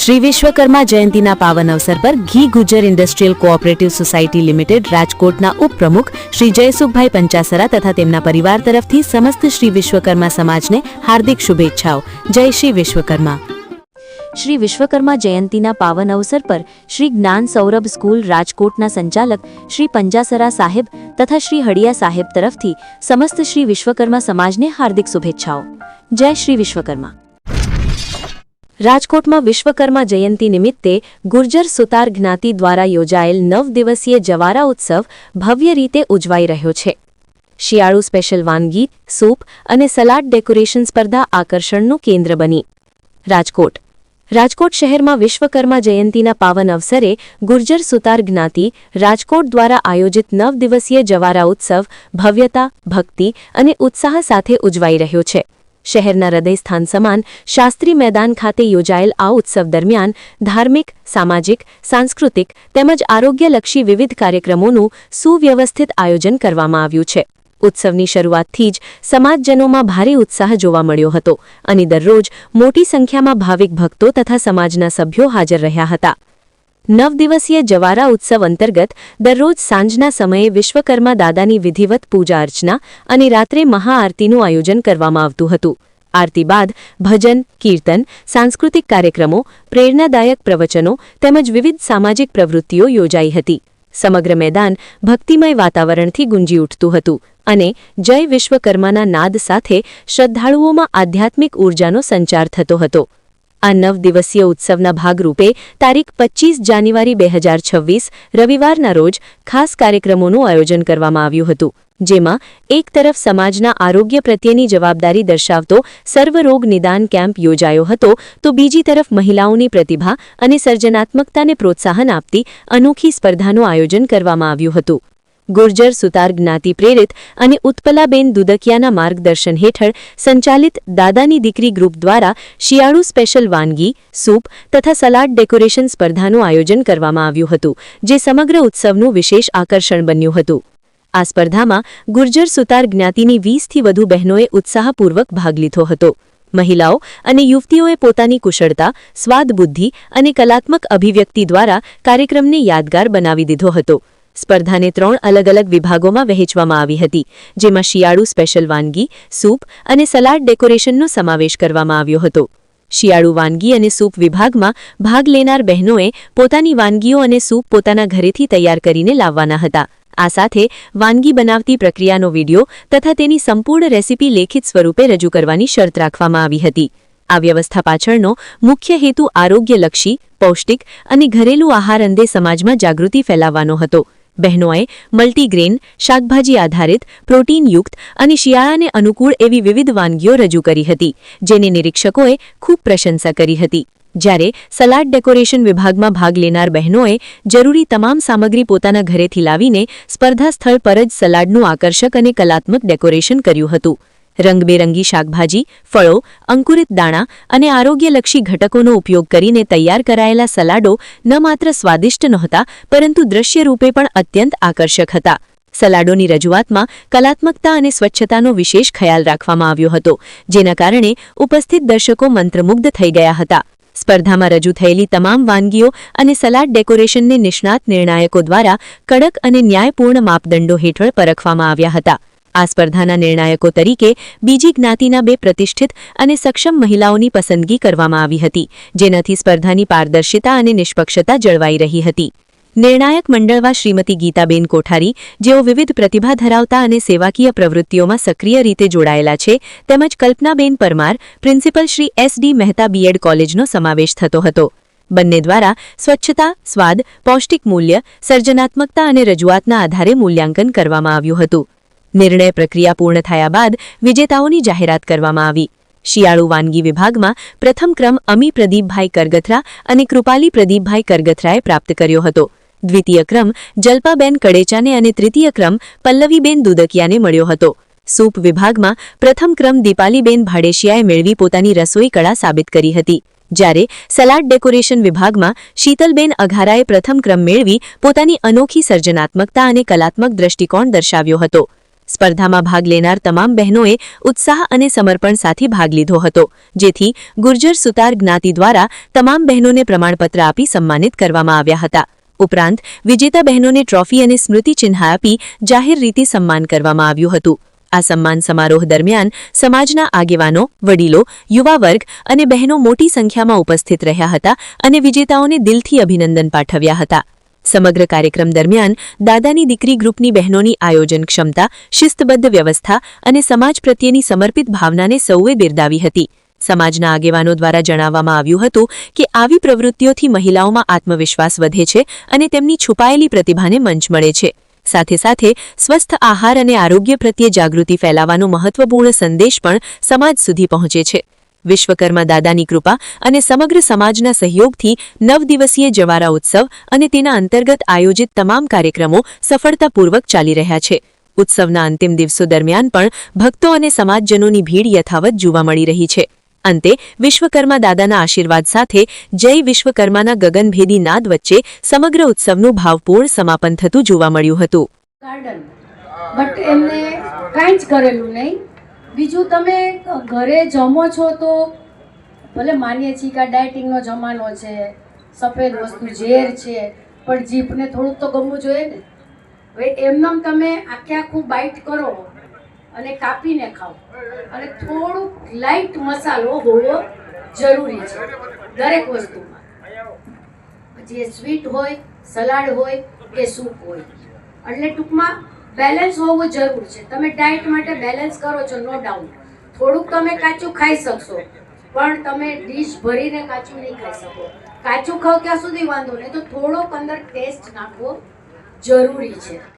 श्री विश्वकर्मा जयंतीना पावन अवसर पर घी गुज्जर इंडस्ट्रियल कोऑपरेटिव सोसायटी लिमिटेड राजकोटना उपप्रमुख श्री जयसुखभाई पंचासरा तथा तेमना परिवार तरफथी समस्त श्री विश्वकर्मा समाजने हार्दिक शुभेच्छाओं। जय श्री विश्वकर्मा। श्री विश्वकर्मा जयंतीना पावन अवसर पर श्री ज्ञान सौरभ स्कूल राजकोटना संचालक श्री पंजासरा साहेब तथा श्री हड़िया साहेब तरफथी समस्त श्री विश्वकर्मा समाजने हार्दिक शुभेच्छाओं। जय श्री विश्वकर्मा। રાજકોટમાં વિશ્વકર્મા જયંતિ નિમિત્તે ગુર્જર સુતાર જ્ઞાતિ દ્વારા યોજાયેલ 9 દિવસીય જવારા ઉત્સવ ભવ્ય રીતે ઉજવાઈ રહ્યો છે। શિયાળુ સ્પેશિયલ વાનગી, સૂપ અને સલાડ ડેકોરેશન સ્પર્ધા આકર્ષણનું કેન્દ્ર બની। રાજકોટ શહેરમાં વિશ્વકર્મા જયંતિના પાવન અવસરે ગુર્જર સુતાર જ્ઞાતિ રાજકોટ દ્વારા આયોજિત 9 દિવસીય જવારા ઉત્સવ ભવ્યતા, ભક્તિ અને ઉત્સાહ સાથે ઉજવાઈ રહ્યો છે। શહેરના હૃદયસ્થાન સમાન શાસ્ત્રી મેદાન ખાતે યોજાયેલ આ ઉત્સવ દરમિયાન ધાર્મિક, સામાજિક, સાંસ્કૃતિક તેમજ આરોગ્યલક્ષી વિવિધ કાર્યક્રમોનું સુવ્યવસ્થિત આયોજન કરવામાં આવ્યું છે। ઉત્સવની શરૂઆતથી જ સમાજજનોમાં ભારે ઉત્સાહ જોવા મળ્યો હતો અને દરરોજ મોટી સંખ્યામાં ભાવિક ભક્તો તથા સમાજના સભ્યો હાજર રહ્યા હતા। 9 દિવસીય જવારા ઉત્સવ અંતર્ગત દરરોજ સાંજના સમયે વિશ્વકર્મા દાદાની વિધિવત પૂજા અર્ચના અને રાત્રે મહાઆરતીનું આયોજન કરવામાં આવતું હતું। આરતી બાદ ભજન, કીર્તન, સાંસ્કૃતિક કાર્યક્રમો, પ્રેરણાદાયક પ્રવચનો તેમજ વિવિધ સામાજિક પ્રવૃત્તિઓ યોજાઈ હતી। સમગ્ર મેદાન ભક્તિમય વાતાવરણથી ગુંજી ઉઠતું હતું અને જય વિશ્વકર્માના નાદ સાથે શ્રદ્ધાળુઓમાં આધ્યાત્મિક ઊર્જાનો સંચાર થતો હતો। આ 9 દિવસીય ઉત્સવના ભાગરૂપે તારીખ 25 જાન્યુઆરી 2026 રવિવારના રોજ ખાસ કાર્યક્રમોનું આયોજન કરવામાં આવ્યું હતું, જેમાં એક તરફ સમાજના આરોગ્ય પ્રત્યેની જવાબદારી દર્શાવતો સર્વરોગ નિદાન કેમ્પ યોજાયો હતો તો બીજી તરફ મહિલાઓની પ્રતિભા અને સર્જનાત્મકતાને પ્રોત્સાહન આપતી અનોખી સ્પર્ધાનું આયોજન કરવામાં આવ્યું હતું। ગુર્જર સુતાર જ્ઞાતિ પ્રેરિત અને ઉત્પલાબેન દુદકિયાના માર્ગદર્શન હેઠળ સંચાલિત દાદાની દીકરી ગ્રુપ દ્વારા શિયાળુ સ્પેશિયલ વાનગી, સૂપ તથા સલાડ ડેકોરેશન સ્પર્ધાનું આયોજન કરવામાં આવ્યું હતું, જે સમગ્ર ઉત્સવનું વિશેષ આકર્ષણ બન્યું હતું। આ સ્પર્ધામાં ગુર્જર સુતાર જ્ઞાતિની 20થી વધુ બહેનોએ ઉત્સાહપૂર્વક ભાગ લીધો હતો। મહિલાઓ અને યુવતીઓએ પોતાની કુશળતા, સ્વાદ બુદ્ધિ અને કલાત્મક અભિવ્યક્તિ દ્વારા કાર્યક્રમને યાદગાર બનાવી દીધો હતો। સ્પર્ધાને 3 અલગ અલગ વિભાગોમાં વહેંચવામાં આવી હતી, જેમાં શિયાળુ સ્પેશિયલ વાનગી, સૂપ અને સલાડ ડેકોરેશનનો સમાવેશ કરવામાં આવ્યો હતો। શિયાળુ વાનગી અને સૂપ વિભાગમાં ભાગ લેનાર બહેનોએ પોતાની વાનગીઓ અને સૂપ પોતાના ઘરેથી તૈયાર કરીને લાવવાના હતા। આ સાથે વાનગી બનાવતી પ્રક્રિયાનો વિડિયો તથા તેની સંપૂર્ણ રેસીપી લેખિત સ્વરૂપે રજૂ કરવાની શરત રાખવામાં આવી હતી। આ વ્યવસ્થા પાછળનો મુખ્ય હેતુ આરોગ્યલક્ષી, પૌષ્ટિક અને ઘરેલું આહાર અંગે સમાજમાં જાગૃતિ ફેલાવવાનો હતો। બહેનોએ મલ્ટીગ્રેન, શાકભાજી આધારિત, પ્રોટીનયુક્ત અને શિયાળાને અનુકૂળ એવી વિવિધ વાનગીઓ રજૂ કરી હતી, જેની નિરીક્ષકોએ ખૂબ પ્રશંસા કરી હતી। જ્યારે સલાડ ડેકોરેશન વિભાગમાં ભાગ લેનાર બહેનોએ જરૂરી તમામ સામગ્રી પોતાના ઘરેથી લાવીને સ્પર્ધા સ્થળ પર જ સલાડનું આકર્ષક અને કલાત્મક ડેકોરેશન કર્યું હતું। રંગબેરંગી શાકભાજી, ફળો, અંકુરિત દાણા અને આરોગ્યલક્ષી ઘટકોનો ઉપયોગ કરીને તૈયાર કરાયેલા સલાડો ન માત્ર સ્વાદિષ્ટ નહોતા પરંતુ દ્રશ્ય રૂપે પણ અત્યંત આકર્ષક હતા। સલાડોની રજૂઆતમાં કલાત્મકતા અને સ્વચ્છતાનો વિશેષ ખ્યાલ રાખવામાં આવ્યો હતો, જેના કારણે ઉપસ્થિત દર્શકો મંત્રમુગ્ધ થઈ ગયા હતા। સ્પર્ધામાં રજૂ થયેલી તમામ વાનગીઓ અને સલાડ ડેકોરેશનને નિષ્ણાત નિર્ણાયકો દ્વારા કડક અને ન્યાયપૂર્ણ માપદંડો હેઠળ પરખવામાં આવ્યા હતા। આ સ્પર્ધાના નિર્ણાયકો તરીકે બીજી જ્ઞાતિના 2 પ્રતિષ્ઠિત અને સક્ષમ મહિલાઓની પસંદગી કરવામાં આવી હતી, જેનાથી સ્પર્ધાની પારદર્શિતા અને નિષ્પક્ષતા જળવાઈ રહી હતી। નિર્ણાયક મંડળમાં શ્રીમતી ગીતાબેન કોઠારી, જેઓ વિવિધ પ્રતિભા ધરાવતા અને સેવાકીય પ્રવૃત્તિઓમાં સક્રિય રીતે જોડાયેલા છે, તેમજ Kalpanaben Parmar, principal Shri SD Mehta BEd કોલેજનો સમાવેશ થતો હતો। બંને દ્વારા સ્વચ્છતા, સ્વાદ, પૌષ્ટિક મૂલ્ય, સર્જનાત્મકતા અને રજૂઆતના આધારે મૂલ્યાંકન કરવામાં આવ્યું હતું। નિર્ણય પ્રક્રિયા પૂર્ણ થયા બાદ વિજેતાઓની જાહેરાત કરવામાં આવી। શિયાળુ વાનગી વિભાગમાં પ્રથમ ક્રમ અમી પ્રદીપભાઈ કરગથરા અને કૃપાલી પ્રદીપભાઈ કરગથરાએ પ્રાપ્ત કર્યો હતો। દ્વિતીય ક્રમ જલ્પાબેન કડેચાને અને તૃતીય ક્રમ પલ્લવીબેન દુદકિયાને મળ્યો હતો। સૂપ વિભાગમાં પ્રથમ ક્રમ દીપાલીબેન ભાડેશિયાએ મેળવી પોતાની રસોઈ કળા સાબિત કરી હતી, જ્યારે સલાડ ડેકોરેશન વિભાગમાં શીતલબેન અઘારાએ પ્રથમ ક્રમ મેળવી પોતાની અનોખી સર્જનાત્મકતા અને કલાત્મક દ્રષ્ટિકોણ દર્શાવ્યો હતો। સ્પર્ધામાં ભાગ લેનાર તમામ બહેનોએ ઉત્સાહ અને સમર્પણ સાથે ભાગ લીધો હતો, જેથી ગુર્જર સુતાર જ્ઞાતિ દ્વારા તમામ બહેનોને પ્રમાણપત્ર આપી સન્માનિત કરવામાં આવ્યા હતા. ઉપરાંત વિજેતા બહેનોને ટ્રોફી અને સ્મૃતિ ચિહ્ન આપી જાહેર રીતે સન્માન કરવામાં આવ્યું હતું. આ સન્માન સમારોહ દરમિયાન સમાજના આગેવાનો, વડીલો, યુવા વર્ગ અને બહેનો મોટી સંખ્યામાં ઉપસ્થિત રહ્યા હતા અને વિજેતાઓને દિલથી અભિનંદન પાઠવ્યા હતા. સમગ્ર કાર્યક્રમ દરમિયાન દાદાની દીકરી ગ્રુપની બહેનોની આયોજન ક્ષમતા, શિસ્તબદ્ધ વ્યવસ્થા અને સમાજ પ્રત્યેની સમર્પિત ભાવનાને સૌએ બિરદાવી હતી. સમાજના આગેવાનો દ્વારા જણાવવામાં આવ્યું હતું કે આવી પ્રવૃત્તિઓથી મહિલાઓમાં આત્મવિશ્વાસ વધે છે અને તેમની છુપાયેલી પ્રતિભાને મંચ મળે છે. સાથે સાથે સ્વસ્થ આહાર અને આરોગ્ય પ્રત્યે જાગૃતિ ફેલાવવાનો મહત્વપૂર્ણ સંદેશ પણ સમાજ સુધી પહોંચે છે. વિશ્વકર્મા દાદાની કૃપા અને સમગ્ર સમાજના સહયોગથી 9 દિવસીય જવારા ઉત્સવ અને તેના અંતર્ગત આયોજિત તમામ કાર્યક્રમો સફળતાપૂર્વક ચાલી રહ્યા છે. ઉત્સવના અંતિમ દિવસો દરમિયાન પણ ભક્તો અને સમાજજનોની ભીડ યથાવત જોવા મળી રહી છે. અંતે વિશ્વકર્મા દાદાના આશીર્વાદ સાથે જય વિશ્વકર્માના ગગનભેદી નાદ વચ્ચે સમગ્ર ઉત્સવનું ભાવપૂર્ણ સમાપન થતું જોવા મળ્યું હતું. ગાર્ડન બટ એમને કાંઈ જ કરેલું નહીં. બીજું તમે ઘરે જમો છો તો ભલે માનીએ છીએ કે ડાયટિંગનો જમાનો છે, સફેદ વસ્તુ ઝેર છે, પણ જીભને થોડુંક તો ગમવું જોઈએ ને. હવે એમનેમ તમે આખે આખું બાઈટ કરો અને કાપીને ખાઓ અને થોડુંક લાઇટ મસાલો હોવો જરૂરી છે દરેક વસ્તુમાં. જે સ્વીટ હોય, સલાડ હોય કે સૂપ હોય, એટલે ટૂંકમાં બેલેન્સ હોવું જરૂર છે. તમે ડાયટ માટે બેલેન્સ કરો છો, નો ડાઉટ. થોડુંક તમે કાચું ખાઈ શકશો, પણ તમે ડીશ ભરીને કાચું નહીં ખાઈ શકો. કાચું ખાઓ ત્યાં સુધી વાંધો નહીં, તો થોડોક અંદર ટેસ્ટ નાખવો જરૂરી છે.